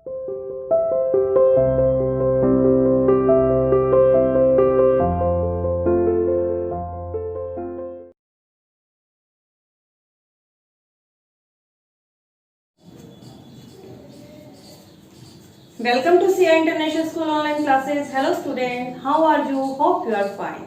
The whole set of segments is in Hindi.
Welcome to CI International School online classes. Hello student, how are you? Hope you are fine.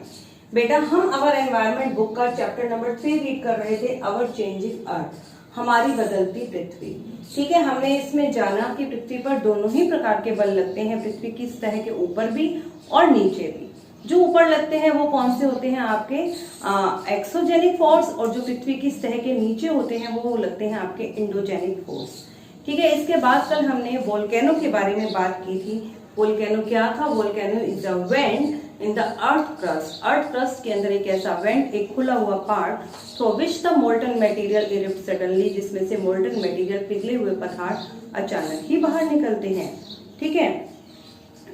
बेटा हम अवर एनवायरमेंट बुक का चैप्टर नंबर 3 रीड कर रहे थे, अवर चेंजिंग अर्थ, हमारी बदलती पृथ्वी। ठीक है, हमने इसमें जाना कि पृथ्वी पर दोनों ही प्रकार के बल लगते हैं, पृथ्वी की सतह के ऊपर भी और नीचे भी। जो ऊपर लगते हैं वो कौन से होते हैं आपके एक्सोजेनिक फोर्स, और जो पृथ्वी की सतह के नीचे होते हैं वो लगते हैं आपके इंडोजेनिक फोर्स। ठीक है, इसके बाद कल हमने वोल्केनो के बारे में बात की थी। वोल्केनो क्या था? Volcano is a went in the earth crust. Earth crust के अंदर एक ऐसा वेंट, एक खुला हुआ part through which the molten material erupt suddenly, जिसमें से मोल्टन मटेरियल, पिघले हुए पदार्थ अचानक ही बाहर निकलते हैं। ठीक है,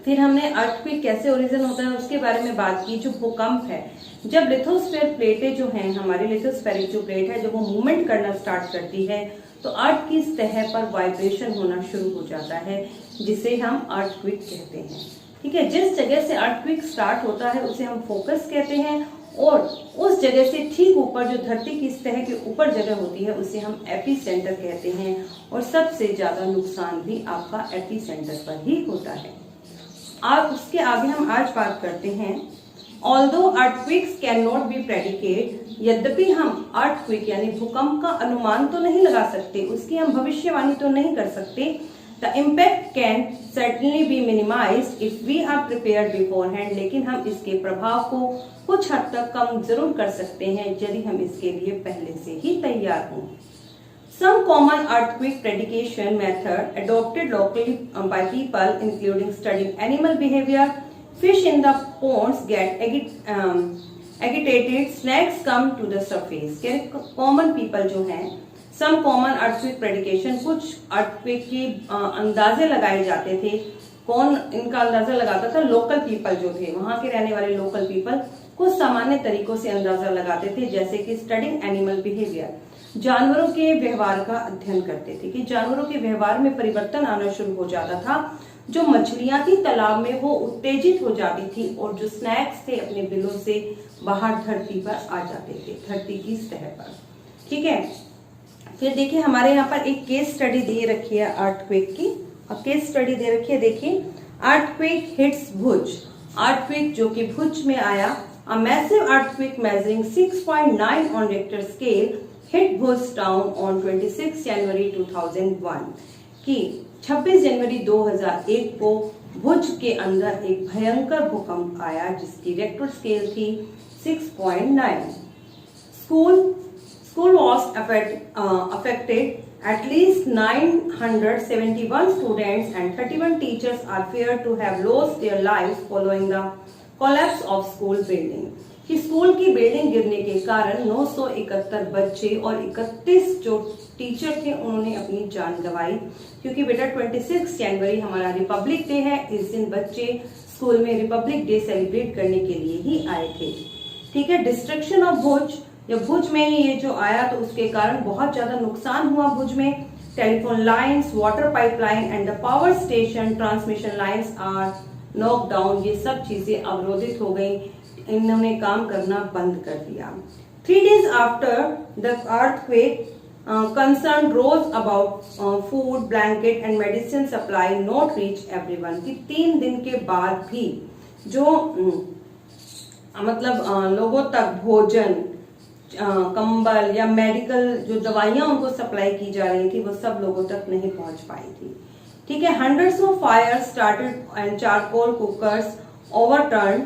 फिर हमने अर्थक्वेक कैसे ओरिजिन होता है उसके बारे में बात की। जो भूकंप है, जब लिथोस्फीयर प्लेटें जो हैं, हमारी लिथोस्फेरिक जो प्लेट है, जब वो मूवमेंट करना स्टार्ट करती है तो अर्थ की सतह पर वाइब्रेशन होना शुरू हो जाता है, जिसे हम अर्थक्वेक कहते हैं। ठीक है, जिस जगह से अर्थक्वेक स्टार्ट होता है उसे हम फोकस कहते हैं, और उस जगह से ठीक ऊपर जो धरती की सतह के ऊपर जगह होती है उसे हम एपी सेंटर कहते हैं, और सबसे ज्यादा नुकसान भी आपका एपी सेंटर पर ही होता है। अब उसके आगे हम आज बात करते हैं although earthquakes can not be predicate, यद्यपि हम अर्थक्वेक यानी भूकंप का अनुमान तो नहीं लगा सकते, उसकी हम भविष्यवाणी तो नहीं कर सकते। The impact can certainly be minimised if we are prepared beforehand, लेकिन हम इसके प्रभाव को कुछ हद तक कम जरूर कर सकते हैं यदि हम इसके लिए पहले से ही तैयार हों। Some common earthquake predication method adopted locally by people, including studying animal behavior. Fish in the ponds get agitated, snakes come to the surface. Common people जो हैं, some common earthquake predication, कुछ earthquake की अंदाजे लगाए जाते थे। कौन इनका अंदाजा लगाता था? लोकल पीपल जो थे, वहां के रहने वाले लोकल पीपल कुछ सामान्य तरीकों से अंदाजा लगाते थे, जैसे कि स्टडिंग एनिमल बिहेवियर, जानवरों के व्यवहार का अध्ययन करते थे कि जानवरों के व्यवहार में परिवर्तन आना शुरू हो जाता था। जो मछलियां थी तालाब में वो उत्तेजित हो जाती थी, और जो स्नैक्स थे अपने बिलों से बाहर धरती पर आ जाते थे, धरती की सतह पर। ठीक है, फिर देखिए हमारे यहाँ पर एक केस स्टडी दे रखी है अर्थक्वेक की, और केस स्टडी दे रखी है, देखिए अर्थक्वेक हिट्स भुज। अर्थक्वेक जो कि भुज में आया, a massive earthquake measuring 6.9 on Richter scale hit Bhuj town on 26 जनवरी 2001 की 26 जनवरी 2001 को भुज के अंदर एक भयंकर भूकंप आया जिसकी रिक्टर स्केल थी 6.9। School was affected. At least 971 students and 31 teachers are feared to have lost their lives following the collapse of school building. कि स्कूल की बिल्डिंग गिरने के कारण 971 बच्चे और 31 जो टीचर थे उन्होंने अपनी जान गंवाई, क्योंकि बेटा 26 जनवरी हमारा रिपब्लिक डे है। इस दिन बच्चे स्कूल में रिपब्लिक डे सेलिब्रेट करने के लिए ही आए थे। ठीक है, डिस्ट्रक्शन ऑफ भुज, जब भुज में ये जो आया तो उसके कारण बहुत ज्यादा नुकसान हुआ भुज में। Telephone lines, water pipeline and the power station transmission lines are knock down, ये सब चीजें अवरोधित हो गई, इन्होंने काम करना बंद कर दिया। 3 days after the earthquake, concern rose about food, blanket and medicine supply not reach everyone। कि 3 दिन के बाद भी जो मतलब लोगों तक भोजन, कंबल या मेडिकल जो दवाइयां उनको सप्लाई की जा रही थी वो सब लोगों तक नहीं पहुंच पाई थी। ठीक है, hundreds of fires started and charcoal cookers overturned।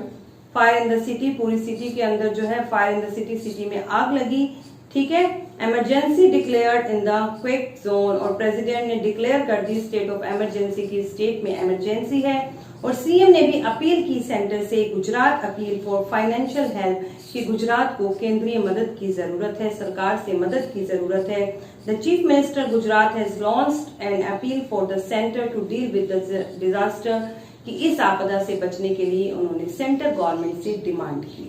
Fire in the city, पूरी सिटी के अंदर जो है fire in the city, city में आग लगी। ठीक है, emergency declared in the quake zone, और प्रेसिडेंट ने डिक्लेयर कर दी स्टेट ऑफ इमरजेंसी की, स्टेट में इमरजेंसी है। और सीएम ने भी अपील की सेंटर से, Gujarat appeal for financial help, कि गुजरात को केंद्रीय मदद की जरूरत है, सरकार से मदद की जरूरत है। The chief minister Gujarat has launched an appeal for the centre to deal with the disaster, कि इस आपदा से बचने के लिए उन्होंने सेंट्रल गवर्नमेंट से डिमांड की।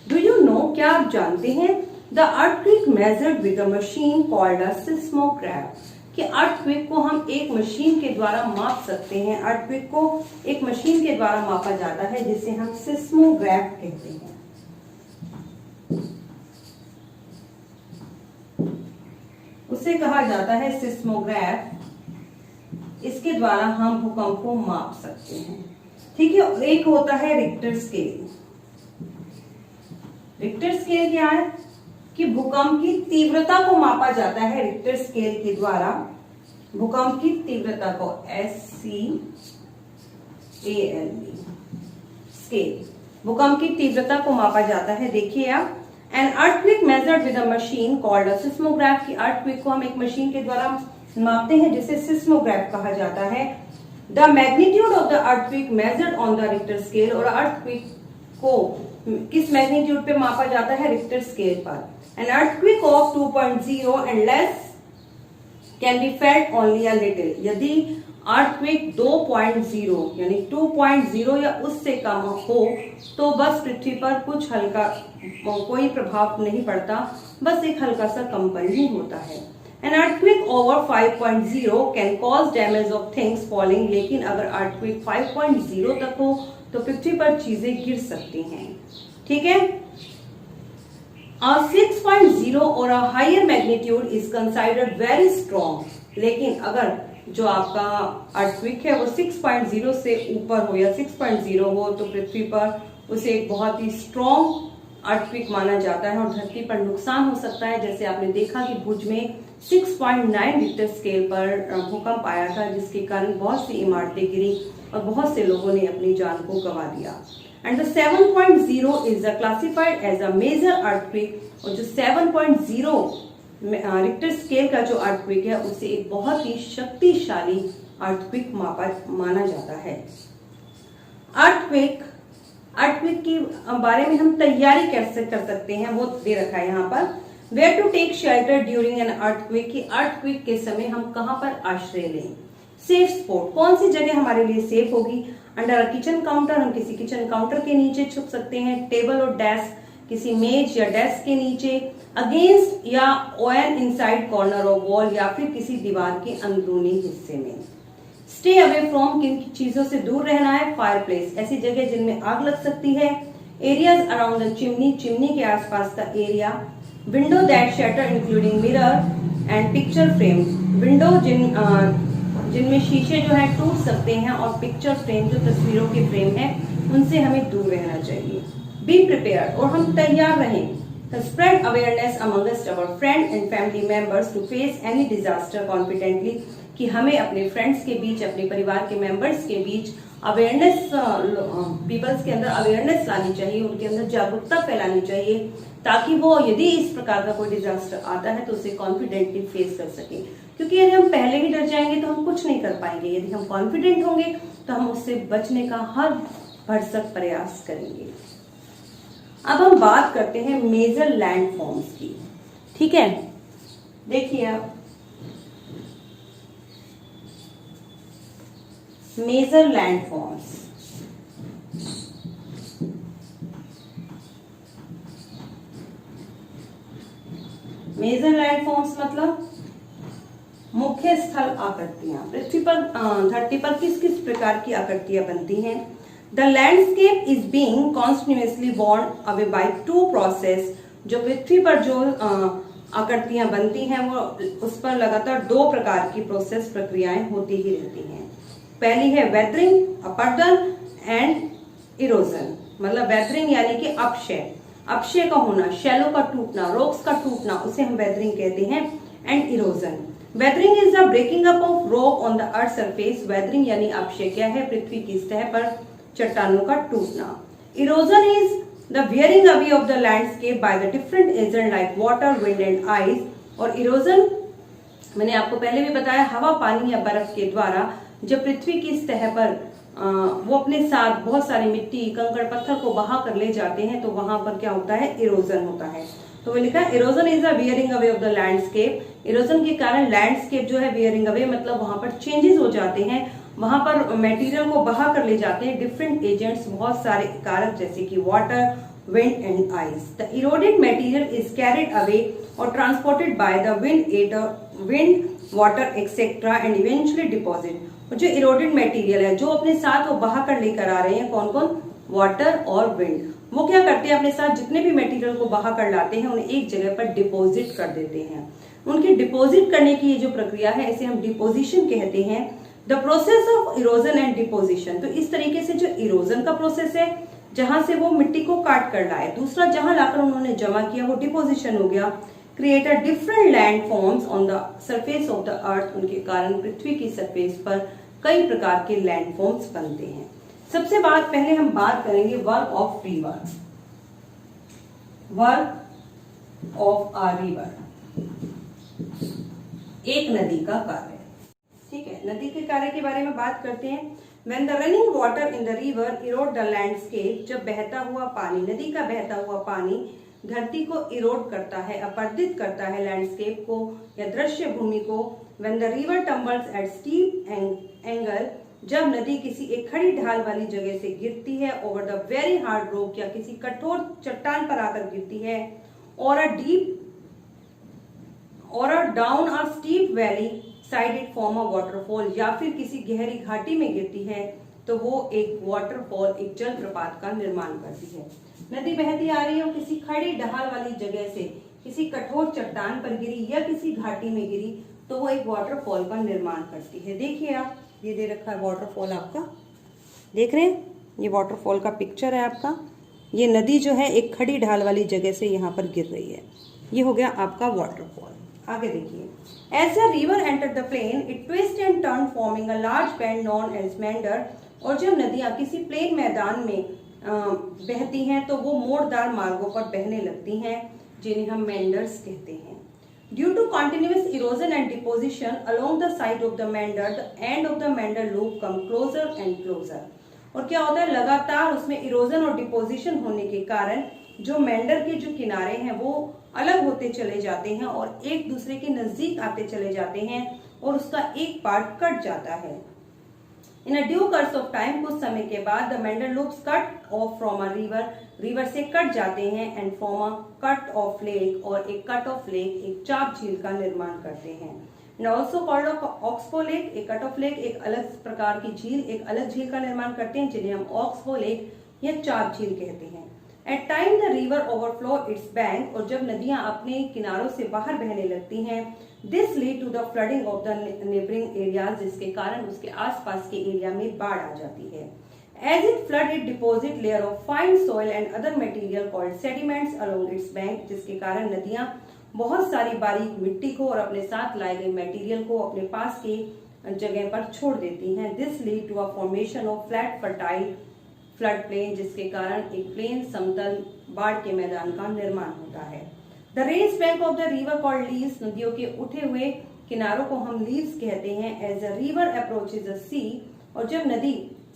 डू यू नो, क्या आप जानते हैं? The earthquake measured with a machine called a seismograph, कि अर्थक्वेक को हम एक मशीन के द्वारा माप सकते हैं। अर्थक्वेक को एक मशीन के द्वारा मापा जाता है जिसे हम सिस्मोग्राफ कहते हैं। उसे कहा जाता है सिस्मोग्राफ। इसके द्वारा हम भूकंप को माप सकते हैं। ठीक है। और एक होता है रिक्टर स्केल। रिक्टर स्केल क्या है कि भूकंप की तीव्रता को मापा जाता है रिक्टर स्केल के द्वारा। भूकंप की तीव्रता को SCAL स्केल, भूकंप की तीव्रता को मापा जाता है। देखिए आप, an earthquake measured with a machine called a seismograph. की अर्थक्वेक को हम एक मशीन के द्वारा मापते हैं जिसे सिस्मोग्राफ कहा जाता है। The magnitude of the earthquake measured on the Richter scale. और अर्थक्वेक को किस मैग्नीट्यूड पे मापा जाता है? रिक्टर स्केल पर। An earthquake of 2.0 and less can be felt only a little. यदि अर्थक्वेक 2.0 यानी 2.0 या उससे कम हो तो बस पृथ्वी पर कुछ हल्का, कोई प्रभाव नहीं पड़ता, बस एक हल्का सा कंपन ही होता है। An earthquake over 5.0 can cause damage of things falling. लेकिन अगर अर्थक्वेक 5.0 तक हो तो पृथ्वी पर चीजें गिर सकती हैं। ठीक है। 6.0 और a higher magnitude is considered very strong. लेकिन अगर जो आपका अर्थक्वेक है वो 6.0 से ऊपर हो या 6.0 हो तो पृथ्वी पर उसे एक बहुत ही स्ट्रॉन्ग अर्थक्वेक माना जाता है और धरती पर नुकसान हो सकता है। जैसे आपने देखा कि भुज में 6.9 रिक्टर स्केल पर भूकंप आया था, जिसके कारण बहुत सी इमारतें गिरी और बहुत से लोगों ने अपनी जान को गंवा दिया। And the 7.0 is classified as a major earthquake. और जो 7.0 रिक्टर स्केल का जो अर्थक्वेक है उसे एक बहुत ही शक्तिशाली अर्थक्वेक माना जाता है। अर्थक्वेक के बारे में हम तैयारी कैसे कर सकते हैं वो दे रखा है यहाँ पर। Where to take shelter during an earthquake. की अर्थक्वेक के समय हम कहाँ पर आश्रय लें। सेफ स्पॉट, कौन सी जगह हमारे लिए सेफ होगी। अंडर अ किचन काउंटर, हम किसी किचन काउंटर के नीचे छुप सकते हैं। टेबल और डेस्क, किसी मेज या डेस्क के नीचे। अगेंस्ट या own inside corner of wall, या फिर किसी दीवार के अंदरूनी हिस्से में। स्टे अवे फ्रॉम, किन चीजों से दूर रहना है। फायर प्लेस, ऐसी जगह जिनमें आग लग सकती है। Areas around the chimney, chimney के आसपास का area. Window that shutter including mirror and picture frame, window जिनमें शीशे जो है टूट सकते हैं और पिक्चर फ्रेम जो तस्वीरों के फ्रेम है उनसे हमें दूर रहना चाहिए। बी प्रिपेयर्ड, और हम तैयार रहें। Spread awareness amongst our friend and family members to face any disaster confidently. कि हमें अपने फ्रेंड्स के बीच, अपने परिवार के मेंबर्स के बीच अवेयरनेस, पीपल्स के अंदर अवेयरनेस लानी चाहिए, उनके अंदर जागरूकता फैलानी चाहिए, ताकि वो यदि इस प्रकार का कोई डिजास्टर आता है तो उसे कॉन्फिडेंटली फेस कर सके। क्योंकि यदि हम पहले ही डर जाएंगे तो हम कुछ नहीं कर पाएंगे। यदि हम कॉन्फिडेंट होंगे तो हम उससे बचने का हर भरसक प्रयास करेंगे। अब हम बात करते हैं मेजर लैंडफॉर्म्स की। ठीक है, देखिए आप, मेजर लैंडफॉर्म्स। मेजर लैंडफॉर्म्स मतलब मुख्य स्थल आकृतियां। पृथ्वी पर, धरती पर किस किस प्रकार की आकृतियां बनती हैं। The landscape is being continuously borne away by two process. जो पृथ्वी पर जो आकृतियां बनती हैं वो उस पर लगातार दो प्रकार की प्रोसेस, प्रक्रियाएं होती ही रहती हैं। पहली है वेदरिंग, अपरदन एंड इरोजन। मतलब वेदरिंग यानी कि अपक्षय, अपक्षय का होना, शैलों का टूटना, रॉक्स का टूटना, उसे हम वेदरिंग कहते हैं। And erosion, weathering is the breaking up of rock on the earth surface. Weathering यानी अपक्षय क्या है? पृथ्वी की सतह पर चट्टानों का टूटना। Erosion is the wearing away of the landscape by the different agent like water, wind and ice. और इरोजन मैंने आपको पहले भी बताया, हवा, पानी या बर्फ के द्वारा जब पृथ्वी की सतह पर वो अपने साथ बहुत सारी मिट्टी, कंकड़, पत्थर को बहा कर ले जाते हैं तो वहां पर क्या होता है? इरोजन होता है। तो वो लिखा है erosion is the wearing away of the landscape. Erosion के कारण लैंडस्केप जो है वियरिंग अवे मतलब वहां पर चेंजेस हो जाते हैं, वहां पर मटेरियल को बहा कर ले जाते हैं डिफरेंट एजेंट्स, बहुत सारे कारक जैसे कि water, wind and ice. The eroded material is carried away or transported by the wind water etcetera and eventually deposit. और जो इरोडेड मटेरियल है जो अपने साथ वो बहा कर लेकर आ रहे हैं, कौन कौन, वाटर और विंड, वो क्या करते हैं अपने साथ जितने भी मटेरियल को बहा कर लाते हैं उन्हें एक जगह पर डिपॉजिट कर देते हैं। उनकी डिपॉजिट करने की ये जो प्रक्रिया है इसे हम डिपोजिशन कहते हैं। The process of erosion and deposition, तो इस तरीके से जो इरोजन का प्रोसेस है जहां से वो मिट्टी को काट कर लाए, दूसरा जहां लाकर उन्होंने जमा किया वो डिपोजिशन हो गया। Create a different land forms on the surface of the earth, उनके कारण पृथ्वी की सरफेस पर कई प्रकार के लैंड फॉर्म्स बनते हैं। सबसे पहले हम बात करेंगे work of river. Work of a river, एक नदी का कार्य। ठीक है, नदी के कार्य के बारे में बात करते हैं। When the running water in the river erode the landscape, जब बहता हुआ पानी, नदी का बहता हुआ पानी धरती को इरोड करता है, अपरदित करता है लैंडस्केप को या दृश्य भूमि को। When the river tumbles at steep angle, जब नदी किसी एक खड़ी ढाल वाली जगह से गिरती है, over the very hard rock, या किसी कठोर चट्टान पर आकर गिरती है, or a down a steep valley sided form of waterfall, या फिर किसी गहरी घाटी में गिरती है तो वो एक वाटरफॉल, एक जलप्रपात का निर्माण करती है। नदी बहती आ रही है और किसी खड़ी ढाल वाली जगह से किसी कठोर चट्टान पर गिरी या किसी घाटी में गिरी तो वो एक वाटरफॉल का निर्माण करती है। देखिए आप, ये दे रखा है वाटरफॉल, आपका देख रहे हैं, ये वाटरफॉल का पिक्चर है आपका। ये नदी जो है एक खड़ी ढाल वाली जगह से यहाँ पर गिर रही है, ये हो गया आपका वाटरफॉल। आगे देखिए, as a river entered the plain, it twists and turns forming a large bend known as meander। और जब नदियां किसी प्लेन मैदान में बहती हैं तो वो मोड़दार मार्गों पर बहने लगती हैं जिन्हें हम मेंडर्स कहते हैं। Due to continuous erosion and deposition along the side of the meander, the end of the meander loop come closer and closer। और क्या होता है, लगातार उसमें इरोजन और डिपोजिशन होने के कारण जो मेंडर के जो किनारे हैं वो अलग होते चले जाते हैं और एक दूसरे के नजदीक आते चले जाते हैं और उसका एक पार्ट कट जाता है। In a due course of time, कुछ समय के बाद the meander loops cut off from a river, river से कट जाते हैं, and from a cut off lake, और एक कट ऑफ लेक, एक चाप झील का निर्माण करते हैं। And also called oxbow lake, एक कट ऑफ लेक, एक अलग प्रकार की झील, एक अलग झील का निर्माण करते हैं जिन्हें हम ऑक्सबो लेक या चाप झील कहते हैं। At time the river overflow its bank, और जब नदियां अपने किनारों से बाहर बहने लगती हैं, this lead to the flooding of the neighboring areas, जिसके कारण उसके आसपास के एरिया में बाढ़ आ जाती है। As it flood, it deposit layer of fine soil and other material called sediments along its bank, जिसके कारण नदियां बहुत सारी बारीक मिट्टी को और अपने साथ लाए गए मटेरियल को अपने पास के जगह पर छोड़ देती हैं। This lead to a formation of flat fertile flood plain, जिसके कारण एक प्लेन समतल बाढ़ के मैदान का निर्माण होता है। The raised bank of the river called levees, नदियों के उठे हुए किनारों को हम लीव्स कहते हैं। As a river approaches the sea, और जब नदी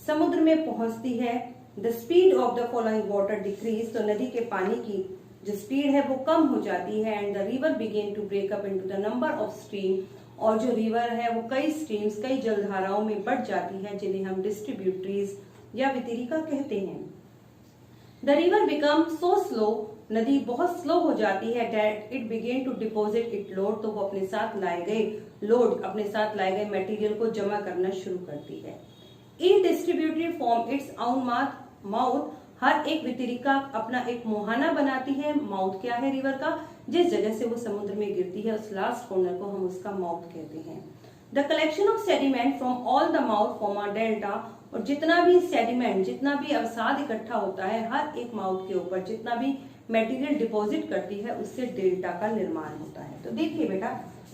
समुद्र में पहुंचती है, the speed of the following water decreases, तो नदी के पानी की जो स्पीड है वो कम हो जाती है। And the river begin to break up into the number of stream, और जो रिवर है वो कई स्ट्रीम्स, कई जलधाराओं में बढ़ जाती है जिन्हें हम डिस्ट्रीब्यूटरीज या वितरिका कहते हैं। The river become so slow, नदी बहुत स्लो हो जाती है, that it begin to deposit it load, तो वो अपने साथ लाए गए लोड, अपने साथ लाए गए मटेरियल को जमा करना शुरू करती है। ईच डिस्ट्रीब्यूटरी फॉर्म इट्स आउन माउथ, हर एक वितरिका अपना एक मुहाना बनाती है। माउथ क्या है रिवर का, जिस जगह से वो समुद्र में गिरती है उस लास्ट कॉर्नर को हम उसका माउथ कहते हैं। The collection of sediment from all the mouth form a delta, और जितना भी सेडिमेंट, जितना भी अवसाद इकट्ठा होता है हर एक माउथ के ऊपर, जितना भी मटेरियल डिपॉजिट करती है उससे डेल्टा का निर्माण होता है। तो देखिए बेटा,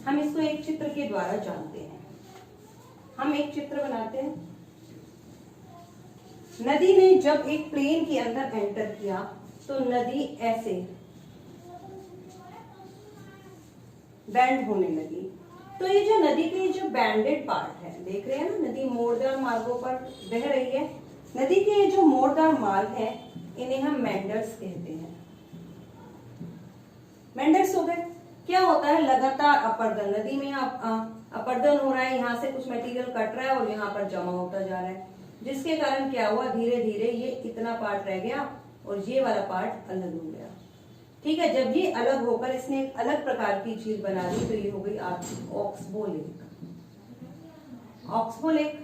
हम इसको एक चित्र के द्वारा जानते हैं। हम एक चित्र बनाते हैं। नदी ने जब एक प्लेन के अंदर एंटर किया तो नदी ऐसे बैंड होने लगी। तो ये जो नदी के जो बैंडेड पार्ट है, देख रहे हैं ना, नदी मोड़दार मार्गों पर बह रही है। नदी के ये जो मोड़दार मार्ग है इन्हें हम मेंडर्स कहते हैं। मेंडर्स हो गए। क्या होता है, लगातार अपर्दन, नदी में अपर्दन हो रहा है, यहाँ से कुछ मटेरियल कट रहा है और यहाँ पर जमा होता जा रहा है, जिसके कारण क्या हुआ, धीरे धीरे ये इतना पार्ट रह गया और ये वाला पार्ट अलग हो गया। ठीक है, जब ये अलग होकर इसने एक अलग प्रकार की झील बना दी तो ये हो गई आपकी ऑक्सबो लेक। ऑक्सबो लेक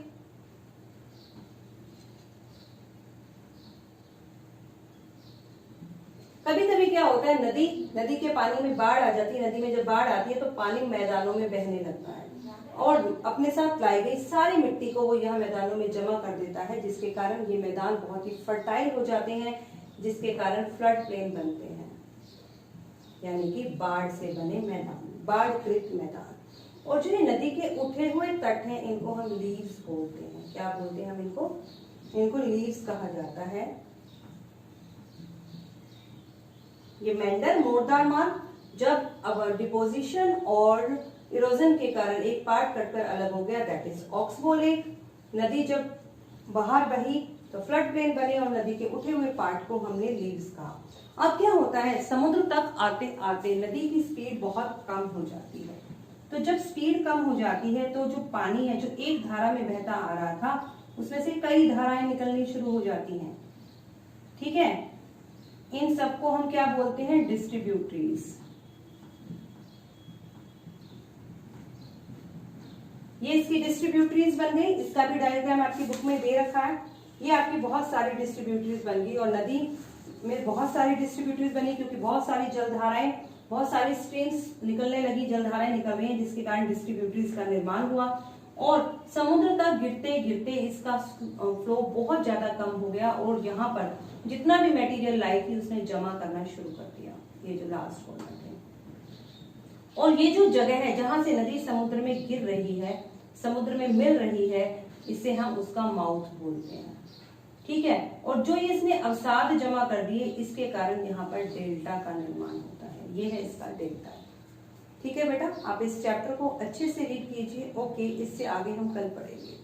कभी कभी क्या होता है, नदी के पानी में बाढ़ आ जाती है। नदी में जब बाढ़ आती है तो पानी मैदानों में बहने लगता है और अपने साथ लाई गई सारी मिट्टी को वो यह मैदानों में जमा कर देता है, जिसके कारण ये मैदान बहुत ही फर्टाइल हो जाते हैं, जिसके कारण फ्लड प्लेन बनते हैं, यानी कि बाढ़ से बने मैदान, बाढ़कृत मैदान। और जो ये नदी के उठे हुए तट हैं इनको हम लीव्स बोलते हैं। क्या बोलते हैं हम इनको लीव्स कहा जाता है। ये मेंडर मोरदार मार्ग जब अब डिपोजिशन और इरोजन के कारण एक पार्ट कटकर अलग हो गया, दैट इज ऑक्सबो लेक। नदी जब बाहर बही तो फ्लड प्लेन बने और नदी के उठे हुए पार्ट को हमने लीव्स कहा। अब क्या होता है, समुद्र तक आते आते नदी की स्पीड बहुत कम हो जाती है। तो जब स्पीड कम हो जाती है तो जो पानी है जो एक धारा में बहता आ रहा था उसमें से कई धाराएं निकलनी शुरू हो जाती हैं। ठीक है, इन सबको हम क्या बोलते हैं, डिस्ट्रीब्यूटरीज। ये इसकी डिस्ट्रीब्यूटरीज बन गई। इसका भी डायग्राम आपकी बुक में दे रखा है। ये आपकी बहुत सारी डिस्ट्रीब्यूटरीज बन गई और नदी में बहुत सारी डिस्ट्रीब्यूटरीज बनी क्योंकि बहुत सारी जलधाराएं, बहुत सारी स्ट्रीम्स निकलने लगी, जलधाराएं निकल रही हैं, जिसके कारण डिस्ट्रीब्यूटरीज का निर्माण हुआ और समुद्र तक गिरते गिरते इसका फ्लो बहुत ज्यादा कम हो गया और यहाँ पर जितना भी मटेरियल लाई थी उसने जमा करना शुरू कर दिया। ये जो लास्ट कॉर्नर है और ये जो जगह है जहां से नदी समुद्र में गिर रही है, समुद्र में मिल रही है, इसे हम उसका माउथ बोलते हैं। ठीक है, और जो ये इसने अवसाद जमा कर दिए इसके कारण यहाँ पर डेल्टा का निर्माण होता है। ये है इसका डेल्टा। ठीक है बेटा, आप इस चैप्टर को अच्छे से रीड कीजिए। ओके, इससे आगे हम कल पढ़ेंगे।